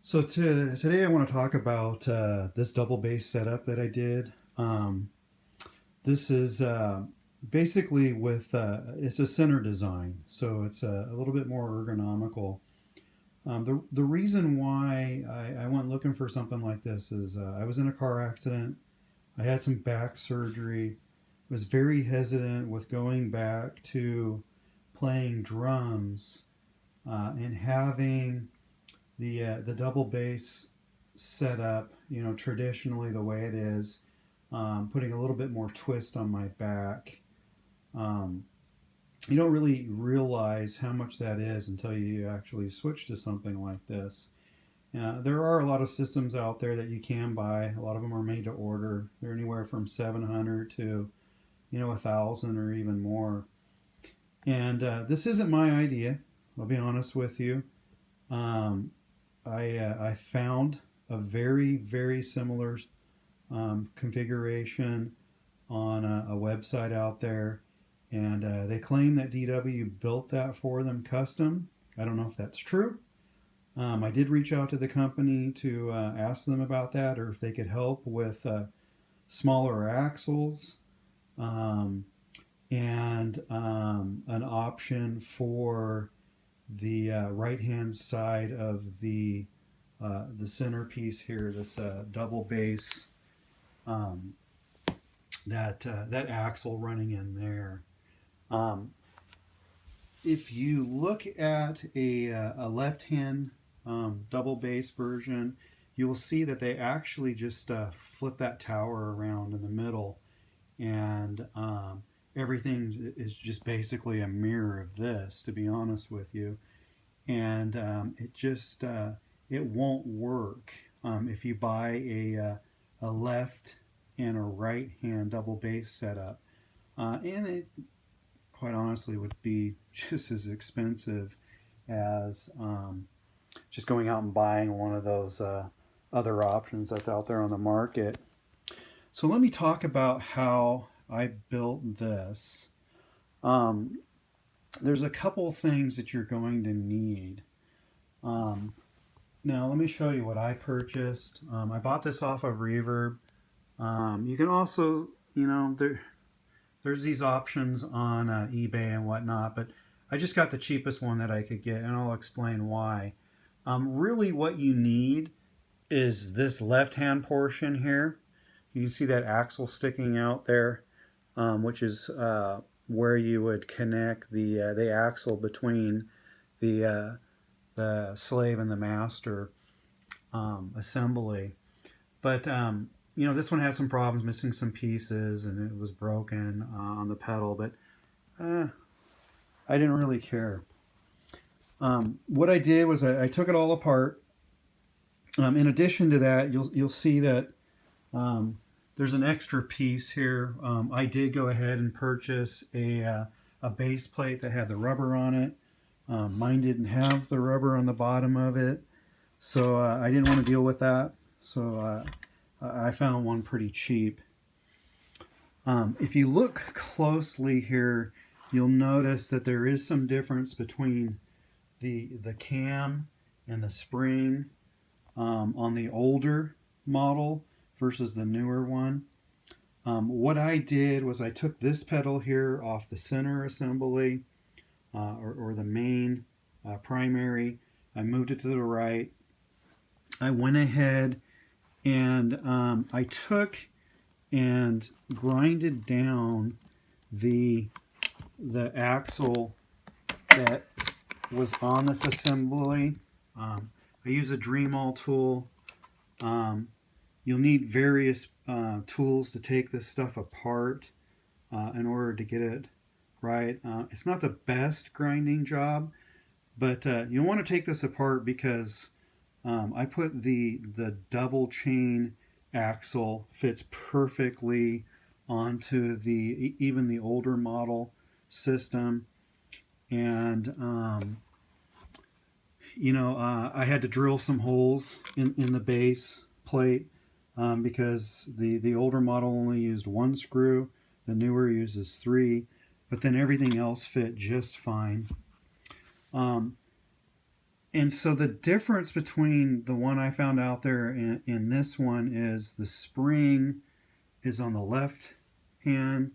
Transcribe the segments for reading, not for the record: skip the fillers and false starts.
Today I want to talk about this double bass setup that I did. This is basically it's a center design, so it's a little bit more ergonomical. The reason why I went looking for something like this is I was in a car accident. I had some back surgery. Was very hesitant with going back to playing drums and having the double bass set up, traditionally the way it is, putting a little bit more twist on my back. Um, you don't really realize how much that is until you actually switch to something like this. There are a lot of systems out there that you can buy. A lot of them are made to order. They're anywhere from 700 to 1,000 or even more. And this isn't my idea. I'll be honest with you. Um, I found a very similar configuration on a website out there, and they claim that DW built that for them custom. I don't know if that's true. I did reach out to the company to ask them about that, or if they could help with smaller axles um, and an option for the right hand side of the centerpiece here, this double bass, um, that axle running in there. Um, if you look at a left hand double bass version, you will see that they actually just flip that tower around in the middle, and everything is just basically a mirror of this, to be honest with you. And it won't work if you buy a left and a right hand double bass setup, and it quite honestly would be just as expensive as just going out and buying one of those other options that's out there on the market. So let me talk about how I built this. Um, there's a couple things that you're going to need. Um, Now let me show you what I purchased. I bought this off of Reverb. You can also, there's these options on eBay and whatnot, but I just got the cheapest one that I could get, and I'll explain why. Really, what you need is this left-hand portion here. You can see that axle sticking out there, which is where you would connect the axle between the slave and the master assembly. But this one had some problems, missing some pieces, and it was broken on the pedal. But I didn't really care. What I did was I took it all apart. In addition to that, you'll see that there's an extra piece here. I did go ahead and purchase a base plate that had the rubber on it. Mine didn't have the rubber on the bottom of it, so I didn't want to deal with that. So I found one pretty cheap. If you look closely here, you'll notice that there is some difference between the cam and the spring on the older model versus the newer one. What I did was I took this pedal here off the center assembly, or the main primary. I moved it to the right. I went ahead and I took and grinded down the axle that was on this assembly. I use a Dremel tool. You'll need various tools to take this stuff apart in order to get it right. It's not the best grinding job, but you'll want to take this apart because I put the double chain axle fits perfectly onto even the older model system, and I had to drill some holes in the base plate because the older model only used one screw, the newer uses three, but then everything else fit just fine. Um, And so the difference between the one I found out there and this one is the spring is on the left hand,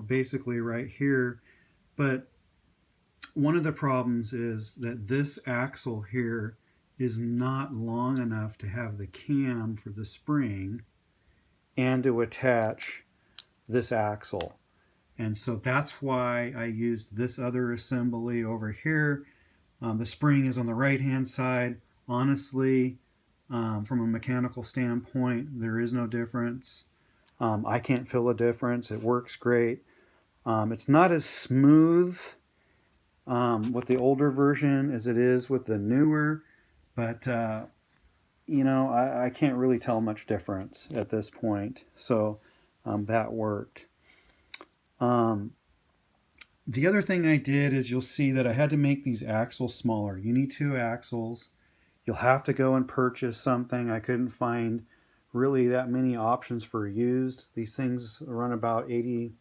basically right here. But one of the problems is that this axle here is not long enough to have the cam for the spring and to attach this axle. And so that's why I used this other assembly over here. The spring is on the right hand side. Honestly, from a mechanical standpoint, there is no difference. I can't feel a difference. It works great. It's not as smooth with the older version as it is with the newer, but I can't really tell much difference at this point. So that worked. The other thing I did is you'll see that I had to make these axles smaller. You need 2 axles. You'll have to go and purchase something. I couldn't find really that many options for used. These things run about $80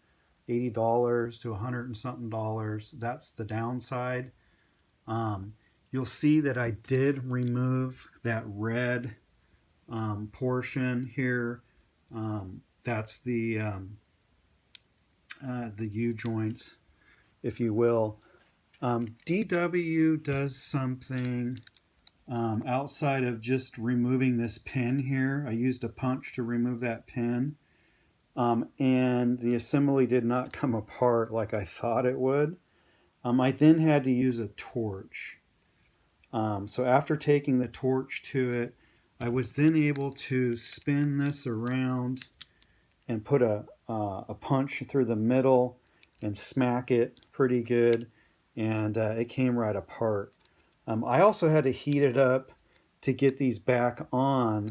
to $100 and something dollars. That's the downside. You'll see that I did remove that red portion here. That's the U-joints, if you will. DW does something outside of just removing this pin here. I used a punch to remove that pin, and the assembly did not come apart like I thought it would. I then had to use a torch. So after taking the torch to it, I was then able to spin this around and put a punch through the middle and smack it pretty good, and it came right apart. I also had to heat it up to get these back on.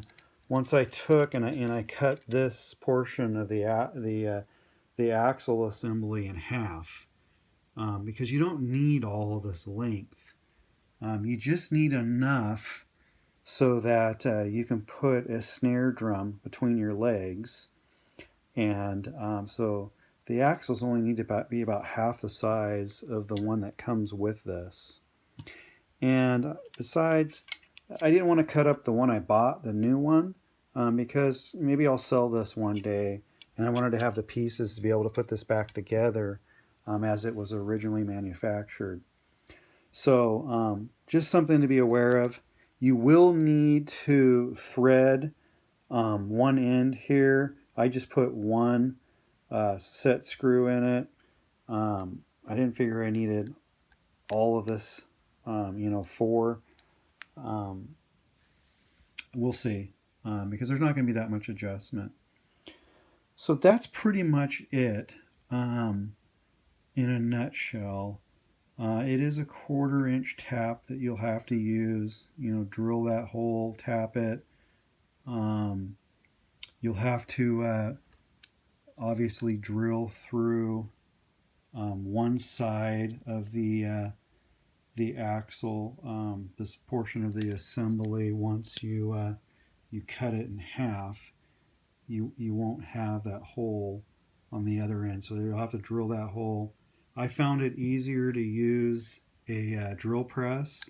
Once I took and I cut this portion of the axle assembly in half, because you don't need all of this length. You just need enough so that you can put a snare drum between your legs. And so the axles only need to be about half the size of the one that comes with this. And besides, I didn't want to cut up the one I bought, the new one, because maybe I'll sell this one day, and I wanted to have the pieces to be able to put this back together as it was originally manufactured. So just something to be aware of. You will need to thread one end here. I just put one set screw in it. I didn't figure I needed all of this, 4. We'll see, because there's not going to be that much adjustment. So that's pretty much it in a nutshell. It is a 1/4 inch tap that you'll have to use. Drill that hole, tap it. You'll have to obviously drill through one side of the axle, this portion of the assembly. Once you cut it in half, you won't have that hole on the other end, so you'll have to drill that hole. I found it easier to use a drill press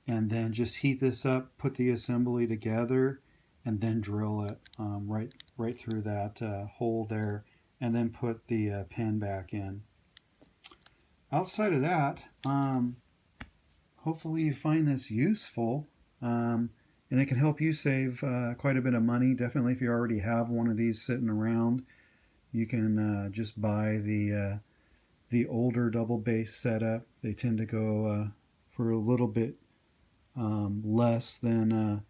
and then just heat this up, put the assembly together, and then drill it right through that hole there, and then put the pin back in. Outside of that, hopefully you find this useful, and it can help you save quite a bit of money. Definitely if you already have one of these sitting around, you can just buy the older double bass setup. They tend to go for a little bit less than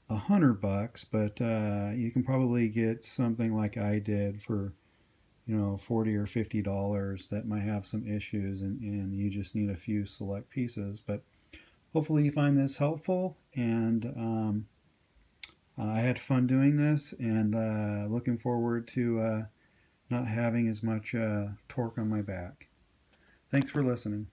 $100, but you can probably get something like I did for $40 or $50 that might have some issues, and you just need a few select pieces. But hopefully you find this helpful, and I had fun doing this, and looking forward to not having as much torque on my back. Thanks for listening.